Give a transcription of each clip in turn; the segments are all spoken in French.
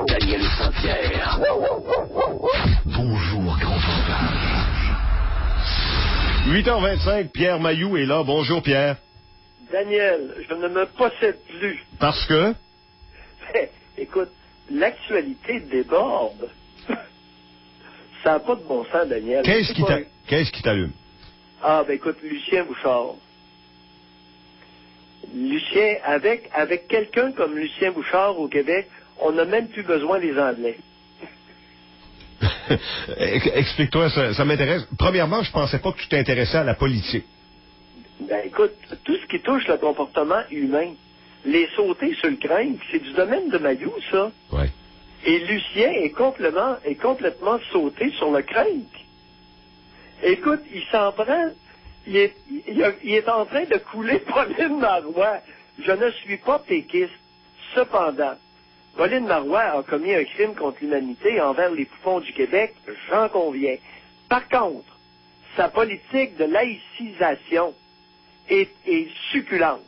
Daniel Saint-Pierre. Bonjour, grand frère. 8h25, Pierre Mailloux est là. Bonjour, Pierre. Daniel, je ne me possède plus. Parce que? Écoute, l'actualité déborde. Ça n'a pas de bon sens, Daniel. Qu'est-ce qui t'allume? Ah, ben écoute, Lucien Bouchard. Lucien, avec quelqu'un comme Lucien Bouchard au Québec, on n'a même plus besoin des Anglais. Explique-toi, ça m'intéresse. Premièrement, je pensais pas que tu t'intéressais à la politique. Ben écoute, tout ce qui touche le comportement humain, les sauter sur le crâne, c'est du domaine de Mailloux, ça. Ouais. Et Lucien est complètement sauté sur le crâne. Écoute, il s'en prend. Il est en train de couler Pauline Marois. Je ne suis pas péquiste. Cependant, Pauline Marois a commis un crime contre l'humanité envers les poupons du Québec, j'en conviens. Par contre, sa politique de laïcisation est succulente.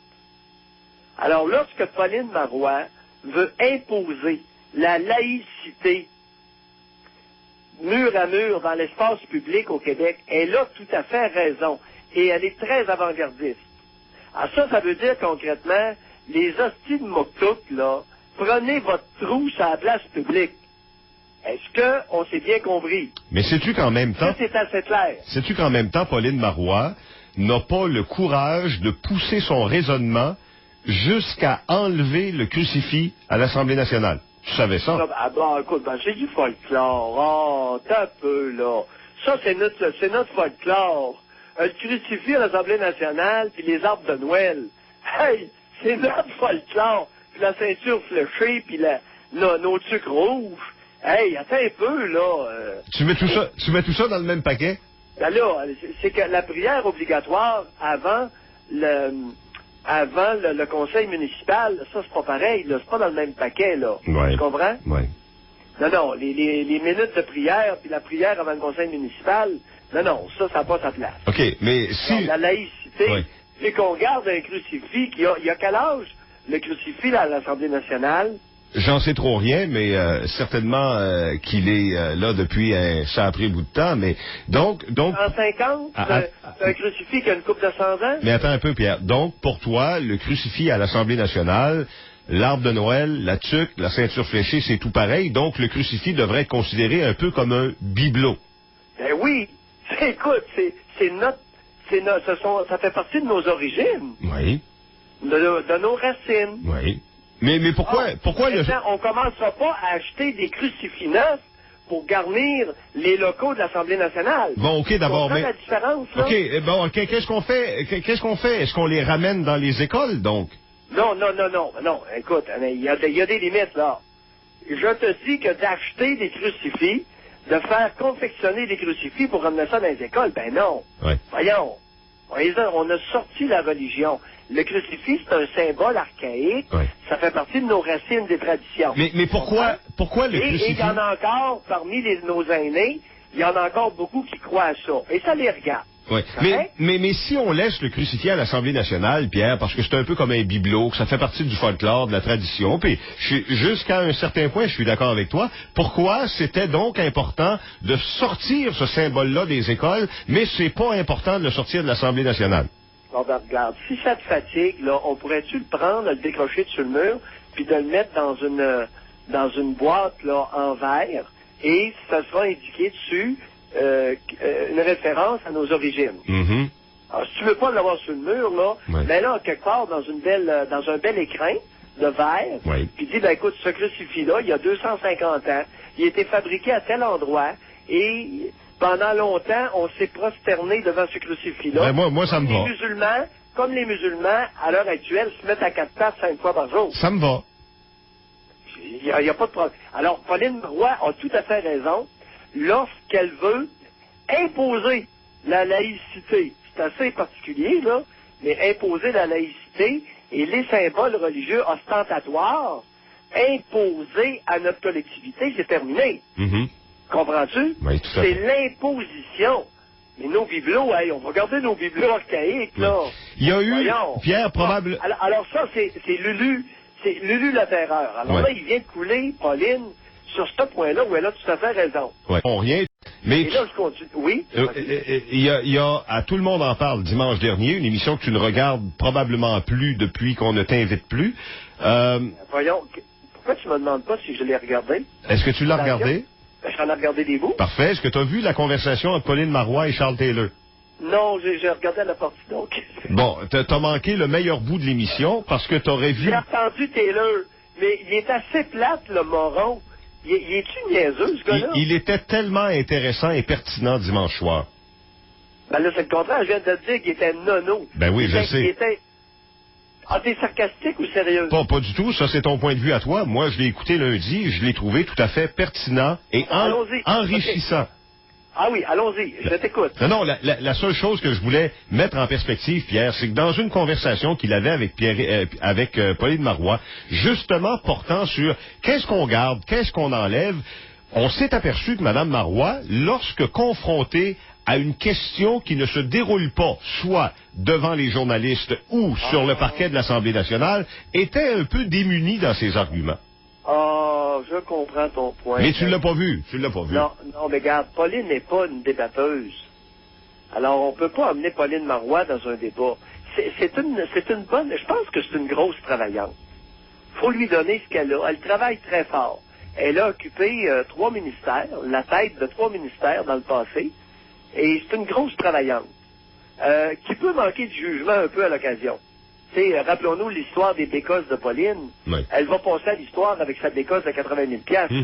Alors, lorsque Pauline Marois veut imposer la laïcité mur à mur dans l'espace public au Québec, elle a tout à fait raison. Et elle est très avant-gardiste. Alors ça veut dire concrètement, les hosties de Moktouk, là, prenez votre trou sur la place publique. Est-ce qu'on s'est bien compris? Mais sais-tu qu'en même temps... C'est assez clair. Sais-tu qu'en même temps, Pauline Marois n'a pas le courage de pousser son raisonnement jusqu'à enlever le crucifix à l'Assemblée nationale? Tu savais ça? Ah bon, écoute, c'est du folklore. Oh, t'as un peu, là. Ça, c'est notre folklore. Le crucifix à l'Assemblée nationale, puis les arbres de Noël. Hey, c'est notre folklore. Puis la ceinture fléchée, puis nos trucs rouges. Hey, attends un peu, là. Tu mets tout ça dans le même paquet? Ben là, c'est que la prière obligatoire avant le conseil municipal, ça, c'est pas pareil, là. C'est pas dans le même paquet, là. Ouais. Tu comprends? Oui. Non, les minutes de prière, puis la prière avant le conseil municipal, non, ça n'a pas sa place. OK, mais si... Alors, la laïcité, oui. C'est qu'on garde un crucifix il y a quel âge, le crucifix là, à l'Assemblée nationale? J'en sais trop rien, mais certainement qu'il est là depuis un sacré bout de temps, mais donc... 150? C'est un crucifix qui a une couple de 100 ans? Mais attends un peu, Pierre. Donc, pour toi, le crucifix à l'Assemblée nationale, l'arbre de Noël, la tuque, la ceinture fléchée, c'est tout pareil. Donc, le crucifix devrait être considéré un peu comme un bibelot. Ben oui. Écoute, ça fait partie de nos origines. Oui. De nos racines. Oui. Mais pourquoi On commencera pas à acheter des crucifix neufs pour garnir les locaux de l'Assemblée nationale. Bon, OK, d'abord, mais... la différence, là? OK, bon, qu'est-ce qu'on fait? Est-ce qu'on les ramène dans les écoles, donc? Non, écoute, il y a des limites, là. Je te dis que d'acheter des crucifix, de faire confectionner des crucifix pour ramener ça dans les écoles, ben non. Oui. Voyons. On a sorti la religion. Le crucifix, c'est un symbole archaïque. Oui. Ça fait partie de nos racines, des traditions. Mais pourquoi le crucifix... Et il y en a encore, parmi nos aînés, il y en a encore beaucoup qui croient à ça. Et ça les regarde. Oui. Mais si on laisse le crucifix à l'Assemblée nationale, Pierre, parce que c'est un peu comme un bibelot, que ça fait partie du folklore, de la tradition, puis jusqu'à un certain point, je suis d'accord avec toi, pourquoi c'était donc important de sortir ce symbole-là des écoles, mais c'est pas important de le sortir de l'Assemblée nationale? Bon, ben, regarde, si ça te fatigue, là, on pourrait-tu le prendre, le décrocher sur le mur, puis de le mettre dans une boîte, là, en verre, et ça sera indiqué dessus une référence à nos origines. Mm-hmm. Alors, si tu veux pas l'avoir sur le mur, là, ouais. Mais là, quelque part, dans un bel écrin de verre, ouais. Puis dis, ben écoute, ce crucifix-là, il y a 250 ans, il a été fabriqué à tel endroit, et pendant longtemps, on s'est prosterné devant ce crucifix-là. Ben moi, ça me va. Comme les musulmans, à l'heure actuelle, se mettent à 4 pattes 5 fois par jour. Ça me va. Il n'y a pas de problème. Alors, Pauline Marois a tout à fait raison lorsqu'elle veut imposer la laïcité. C'est assez particulier, là, mais imposer la laïcité et les symboles religieux ostentatoires imposés à notre collectivité, c'est terminé. Mm-hmm. Comprends-tu? Oui, tout à fait. C'est l'imposition. Mais nos bibelots, hey, on va garder nos bibelots archaïques, là. Il y a eu, Voyons. Pierre, probablement... Alors ça, c'est Lulu. C'est Lulu la terreur. Alors là, il vient de couler, Pauline, sur ce point-là où elle a tout à fait raison. Ouais. Bon, rien. Mais Et là, je continue. Oui? il y a, à Tout le monde en parle dimanche dernier, une émission que tu ne regardes probablement plus depuis qu'on ne t'invite plus. Voyons, pourquoi tu me demandes pas si je l'ai regardé? Est-ce que tu l'as regardé? Ben, j'en ai regardé des bouts. Parfait. Est-ce que tu as vu la conversation entre Pauline Marois et Charles Taylor? Non, j'ai regardé à la partie, donc. Bon, t'as manqué le meilleur bout de l'émission parce que t'aurais vu... J'ai entendu Taylor, mais il est assez plate, le moron. Il est-tu niaiseux, ce gars-là? Il était tellement intéressant et pertinent dimanche soir. Ben là, c'est le contraire. Je viens de te dire qu'il était nono. Ben oui, je sais. Ah, t'es sarcastique ou sérieux? Pas du tout. Ça, c'est ton point de vue à toi. Moi, je l'ai écouté lundi. Je l'ai trouvé tout à fait pertinent et enrichissant. Okay. Ah oui, allons-y. Je t'écoute. Non, la seule chose que je voulais mettre en perspective, Pierre, c'est que dans une conversation qu'il avait avec Pauline Marois, justement portant sur qu'est-ce qu'on garde, qu'est-ce qu'on enlève, on s'est aperçu que Mme Marois, lorsque confrontée à une question qui ne se déroule pas, soit devant les journalistes ou sur le parquet de l'Assemblée nationale, était un peu démunie dans ses arguments. Ah, je comprends ton point. Mais tu l'as pas vu, Non, mais regarde, Pauline n'est pas une débatteuse. Alors, on peut pas amener Pauline Marois dans un débat. C'est une bonne, je pense que c'est une grosse travaillante. Faut lui donner ce qu'elle a. Elle travaille très fort. Elle a occupé 3 ministères, la tête de 3 ministères dans le passé, et c'est une grosse travaillante, qui peut manquer de jugement un peu à l'occasion. Rappelons-nous l'histoire des bécosses de Pauline. Oui. Elle va passer à l'histoire avec sa bécosse de 80 000 piastres.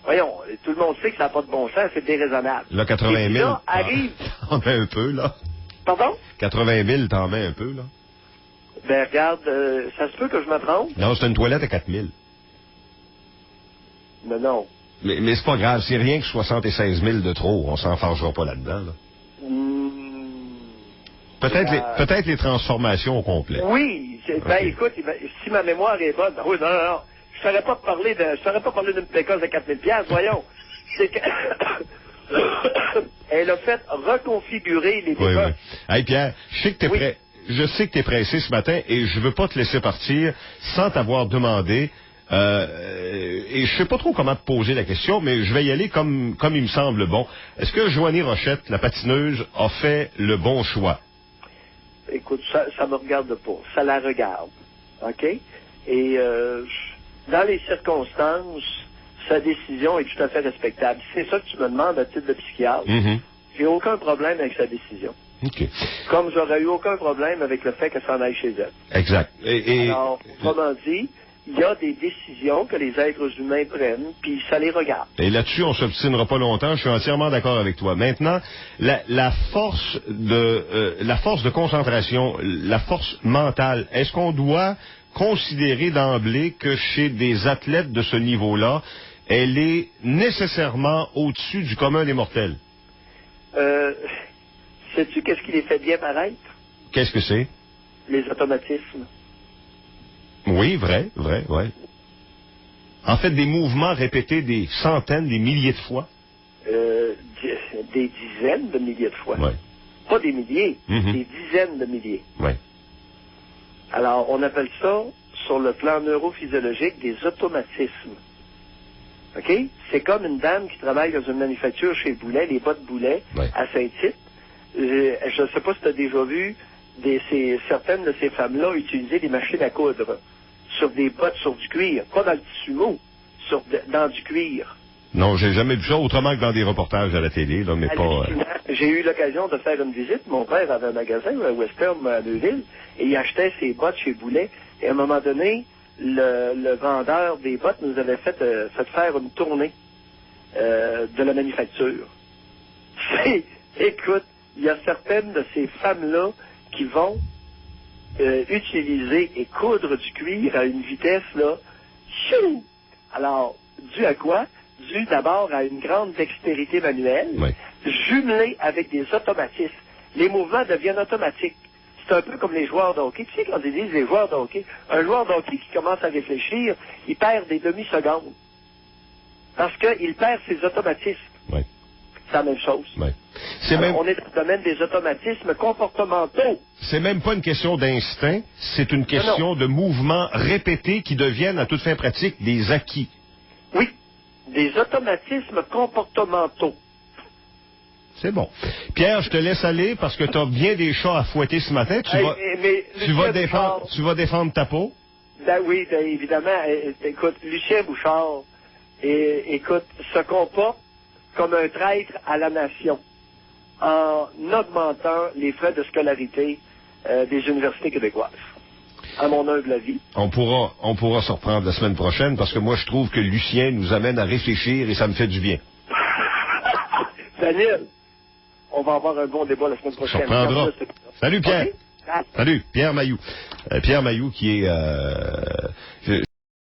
Voyons, tout le monde sait que ça n'a pas de bon sens, c'est déraisonnable. Là, 80 000, là, arrive... t'en mets un peu, là. Pardon? 80 000, t'en mets un peu, là. Ben, regarde, ça se peut que je me trompe. Non, c'est une toilette à 4 000. Mais non. Mais c'est pas grave, c'est rien que 76 000 de trop. On s'en fâchera pas là-dedans, là. Peut-être les transformations au complet. Oui, ben écoute, si ma mémoire est bonne, oui, non. Je saurais pas parler d'une pécosse de 4 000 piastres, voyons. C'est que elle a fait reconfigurer les pécosses. Oui. Hey Pierre, je sais que t'es prêt. Je sais que t'es pressé ce matin et je veux pas te laisser partir sans t'avoir demandé. Et je sais pas trop comment te poser la question, mais je vais y aller comme il me semble bon. Est-ce que Joanie Rochette, la patineuse, a fait le bon choix? Écoute, ça me regarde pas. Ça la regarde. OK? Et dans les circonstances, sa décision est tout à fait respectable. C'est ça que tu me demandes à titre de psychiatre. J'ai aucun problème avec sa décision. Okay. Comme j'aurais eu aucun problème avec le fait qu'elle s'en aille chez elle. Exact. Alors, autrement dit, il y a des décisions que les êtres humains prennent, puis ça les regarde. Et là-dessus, on ne s'obstinera pas longtemps. Je suis entièrement d'accord avec toi. Maintenant, la force de concentration, la force mentale, est-ce qu'on doit considérer d'emblée que chez des athlètes de ce niveau-là, elle est nécessairement au-dessus du commun des mortels? Sais-tu qu'est-ce qui les fait bien paraître? Qu'est-ce que c'est? Les automatismes. Oui, vrai. En fait, des mouvements répétés des centaines, des milliers de fois. Des dizaines de milliers de fois. Oui. Pas des milliers, des dizaines de milliers. Oui. Alors, on appelle ça, sur le plan neurophysiologique, des automatismes. OK? C'est comme une dame qui travaille dans une manufacture chez Boulet, les bottes Boulet, à Saint-Tite. Je ne sais pas si tu as déjà vu certaines de ces femmes-là utiliser des machines à coudre sur des bottes sur du cuir, pas dans le tissu mou, dans du cuir. Non, j'ai jamais vu ça autrement que dans des reportages à la télé, là, mais pas... J'ai eu l'occasion de faire une visite. Mon père avait un magasin à Western, à Neuville, et il achetait ses bottes chez Boulet. Et à un moment donné, le vendeur des bottes nous avait fait faire une tournée de la manufacture. Écoute, il y a certaines de ces femmes-là qui vont utiliser et coudre du cuir à une vitesse, là, chou! Alors, dû à quoi? Dû d'abord à une grande dextérité manuelle, jumelée avec des automatismes. Les mouvements deviennent automatiques. C'est un peu comme les joueurs de hockey. Tu sais, quand ils disent les joueurs de hockey, un joueur de hockey qui commence à réfléchir, il perd des demi-secondes. Parce qu'il perd ses automatismes. Oui. C'est la même chose. Oui. On est dans le domaine des automatismes comportementaux. C'est même pas une question d'instinct, c'est une question de mouvements répétés qui deviennent, à toute fin pratique, des acquis. Oui. des automatismes comportementaux. C'est bon. Pierre, je te laisse aller parce que tu as bien des chats à fouetter ce matin. Tu vas défendre ta peau. Ben oui, ben évidemment. Écoute, Lucien Bouchard, écoute, se comporte comme un traître à la nation en augmentant les frais de scolarité des universités québécoises. À mon humble avis. On pourra se reprendre la semaine prochaine parce que moi, je trouve que Lucien nous amène à réfléchir et ça me fait du bien. Daniel, on va avoir un bon débat la semaine prochaine. Ça reprendra. Salut, Pierre. Okay. Salut, Pierre Mailloux. Pierre Mailloux qui est...